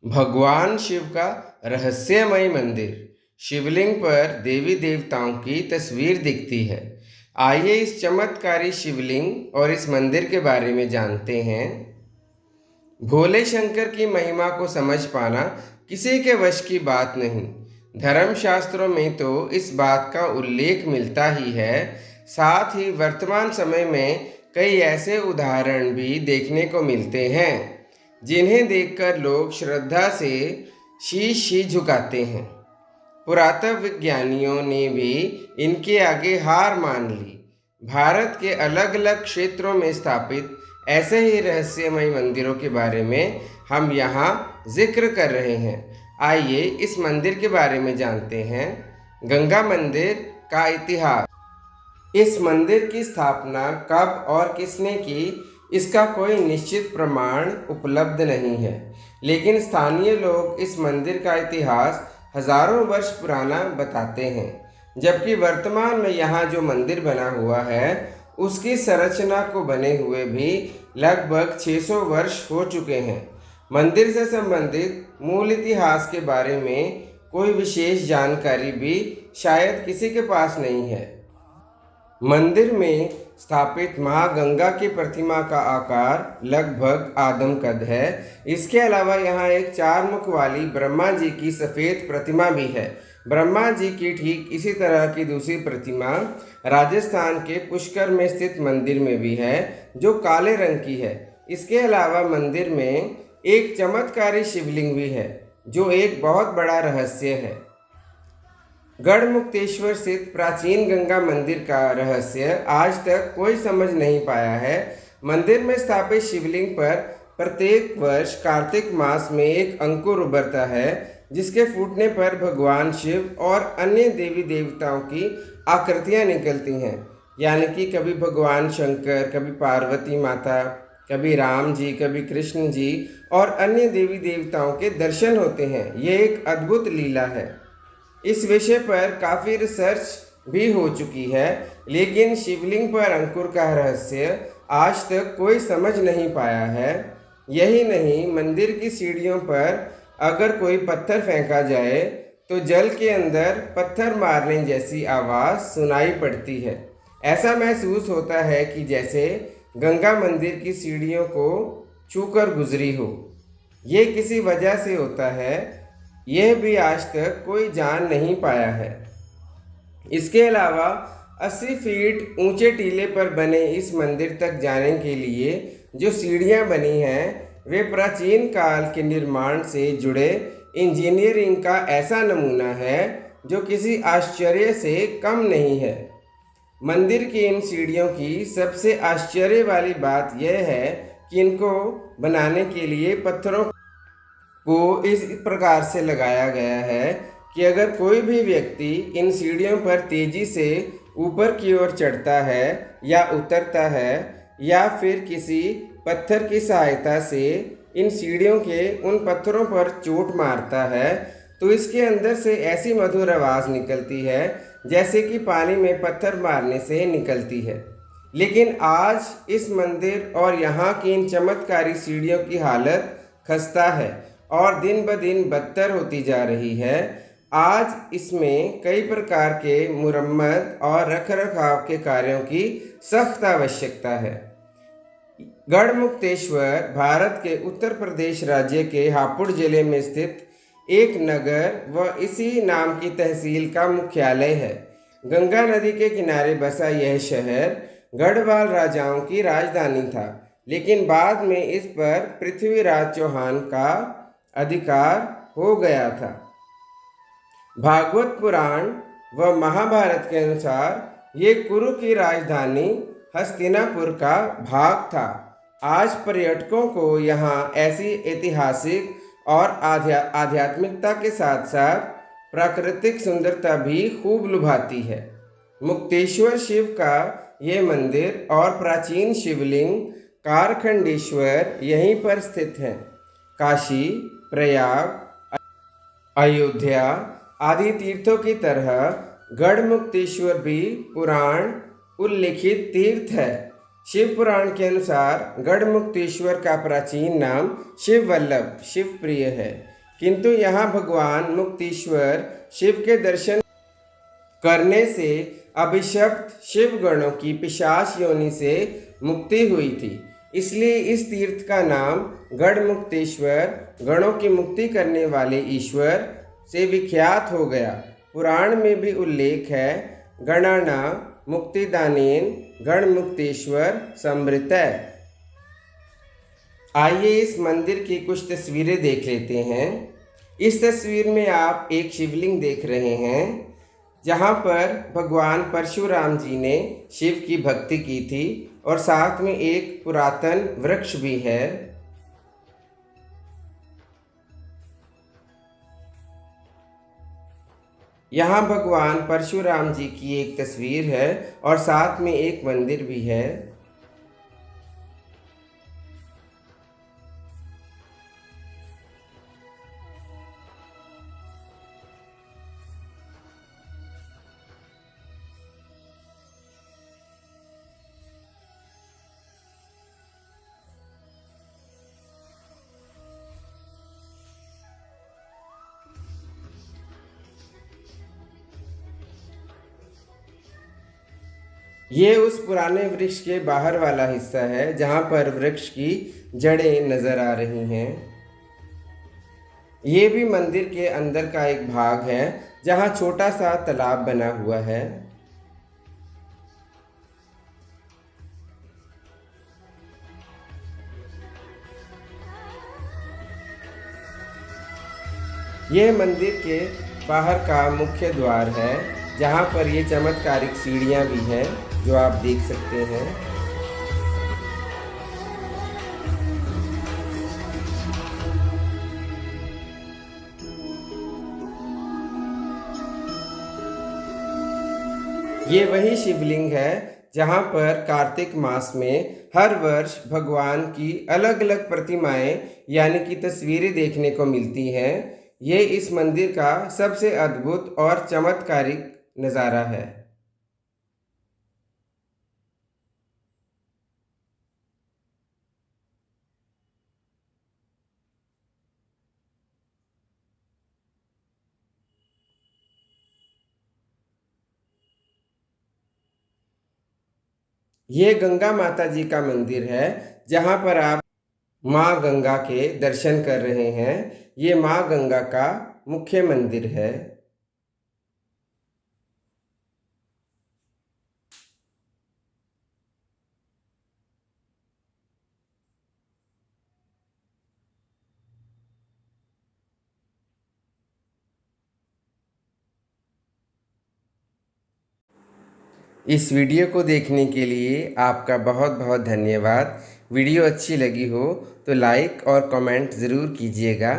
भगवान शिव का रहस्यमय मंदिर। शिवलिंग पर देवी देवताओं की तस्वीर दिखती है। आइए इस चमत्कारी शिवलिंग और इस मंदिर के बारे में जानते हैं। भोले शंकर की महिमा को समझ पाना किसी के वश की बात नहीं। धर्मशास्त्रों में तो इस बात का उल्लेख मिलता ही है। साथ ही वर्तमान समय में कई ऐसे उदाहरण भी देखने को मिलते हैं जिन्हें देखकर लोग श्रद्धा से शीश ही झुकाते हैं। पुरातत्व विज्ञानियों ने भी इनके आगे हार मान ली। भारत के अलग अलग क्षेत्रों में स्थापित ऐसे ही रहस्यमय मंदिरों के बारे में हम यहाँ जिक्र कर रहे हैं। आइए इस मंदिर के बारे में जानते हैं। गंगा मंदिर का इतिहास। इस मंदिर की स्थापना कब और किसने की, इसका कोई निश्चित प्रमाण उपलब्ध नहीं है, लेकिन स्थानीय लोग इस मंदिर का इतिहास हजारों वर्ष पुराना बताते हैं। जबकि वर्तमान में यहाँ जो मंदिर बना हुआ है उसकी संरचना को बने हुए भी लगभग 600 वर्ष हो चुके हैं। मंदिर से संबंधित मूल इतिहास के बारे में कोई विशेष जानकारी भी शायद किसी के पास नहीं है। मंदिर में स्थापित मां गंगा की प्रतिमा का आकार लगभग आदमकद है। इसके अलावा यहाँ एक 4 मुख वाली ब्रह्मा जी की सफ़ेद प्रतिमा भी है। ब्रह्मा जी की ठीक इसी तरह की दूसरी प्रतिमा राजस्थान के पुष्कर में स्थित मंदिर में भी है, जो काले रंग की है। इसके अलावा मंदिर में एक चमत्कारी शिवलिंग भी है, जो एक बहुत बड़ा रहस्य है। गढ़मुक्तेश्वर स्थित प्राचीन गंगा मंदिर का रहस्य आज तक कोई समझ नहीं पाया है। मंदिर में स्थापित शिवलिंग पर प्रत्येक वर्ष कार्तिक मास में एक अंकुर उभरता है, जिसके फूटने पर भगवान शिव और अन्य देवी देवताओं की आकृतियां निकलती हैं। यानी कि कभी भगवान शंकर, कभी पार्वती माता, कभी राम जी, कभी कृष्ण जी और अन्य देवी देवताओं के दर्शन होते हैं। ये एक अद्भुत लीला है। इस विषय पर काफ़ी रिसर्च भी हो चुकी है, लेकिन शिवलिंग पर अंकुर का रहस्य आज तक कोई समझ नहीं पाया है। यही नहीं, मंदिर की सीढ़ियों पर अगर कोई पत्थर फेंका जाए तो जल के अंदर पत्थर मारने जैसी आवाज़ सुनाई पड़ती है। ऐसा महसूस होता है कि जैसे गंगा मंदिर की सीढ़ियों को छूकर गुजरी हो। ये किसी वजह से होता है, यह भी आज तक कोई जान नहीं पाया है। इसके अलावा 80 फीट ऊंचे टीले पर बने इस मंदिर तक जाने के लिए जो सीढ़ियां बनी हैं, वे प्राचीन काल के निर्माण से जुड़े इंजीनियरिंग का ऐसा नमूना है जो किसी आश्चर्य से कम नहीं है। मंदिर की इन सीढ़ियों की सबसे आश्चर्य वाली बात यह है कि इनको बनाने के लिए पत्थरों को इस प्रकार से लगाया गया है कि अगर कोई भी व्यक्ति इन सीढ़ियों पर तेजी से ऊपर की ओर चढ़ता है या उतरता है या फिर किसी पत्थर की सहायता से इन सीढ़ियों के उन पत्थरों पर चोट मारता है, तो इसके अंदर से ऐसी मधुर आवाज़ निकलती है जैसे कि पानी में पत्थर मारने से निकलती है। लेकिन आज इस मंदिर और यहाँ की इन चमत्कारी सीढ़ियों की हालत खस्ता है और दिन ब दिन बदतर होती जा रही है। आज इसमें कई प्रकार के मुरम्मत और रखरखाव के कार्यों की सख्त आवश्यकता है। गढ़मुक्तेश्वर भारत के उत्तर प्रदेश राज्य के हापुड़ जिले में स्थित एक नगर व इसी नाम की तहसील का मुख्यालय है। गंगा नदी के किनारे बसा यह शहर गढ़वाल राजाओं की राजधानी था, लेकिन बाद में इस पर पृथ्वीराज चौहान का अधिकार हो गया था। भागवत पुराण व महाभारत के अनुसार ये कुरु की राजधानी हस्तिनापुर का भाग था। आज पर्यटकों को यहाँ ऐसी ऐतिहासिक और आध्यात्मिकता के साथ साथ प्राकृतिक सुंदरता भी खूब लुभाती है। मुक्तेश्वर शिव का ये मंदिर और प्राचीन शिवलिंग कारखंडेश्वर यहीं पर स्थित हैं। काशी, प्रयाग, अयोध्या आदि तीर्थों की तरह गढ़मुक्तेश्वर भी पुराण उल्लिखित तीर्थ है। शिव पुराण के अनुसार गढ़मुक्तेश्वर का प्राचीन नाम शिव वल्लभ, शिव प्रिय है। किंतु यहाँ भगवान मुक्तीश्वर शिव के दर्शन करने से अभिशप्त शिव गणों की पिशाच योनि से मुक्ति हुई थी। इसलिए इस तीर्थ का नाम गढ़मुक्तेश्वर, गणों की मुक्ति करने वाले ईश्वर से विख्यात हो गया। पुराण में भी उल्लेख है, गणाना मुक्तिदानेन गढ़मुक्तेश्वर समृतः। आइए इस मंदिर की कुछ तस्वीरें देख लेते हैं। इस तस्वीर में आप एक शिवलिंग देख रहे हैं, जहाँ पर भगवान परशुराम जी ने शिव की भक्ति की थी और साथ में एक पुरातन वृक्ष भी है। यहाँ भगवान परशुराम जी की एक तस्वीर है और साथ में एक मंदिर भी है। ये उस पुराने वृक्ष के बाहर वाला हिस्सा है, जहाँ पर वृक्ष की जड़ें नजर आ रही हैं। ये भी मंदिर के अंदर का एक भाग है, जहाँ छोटा सा तालाब बना हुआ है। ये मंदिर के बाहर का मुख्य द्वार है, जहाँ पर ये चमत्कारिक सीढ़ियाँ भी हैं, जो आप देख सकते हैं। ये वही शिवलिंग है जहाँ पर कार्तिक मास में हर वर्ष भगवान की अलग अलग प्रतिमाएं यानी कि तस्वीरें देखने को मिलती हैं। ये इस मंदिर का सबसे अद्भुत और चमत्कारिक नज़ारा है। ये गंगा माता जी का मंदिर है, जहाँ पर आप माँ गंगा के दर्शन कर रहे हैं। ये माँ गंगा का मुख्य मंदिर है। इस वीडियो को देखने के लिए आपका बहुत बहुत धन्यवाद। वीडियो अच्छी लगी हो तो लाइक और कमेंट ज़रूर कीजिएगा।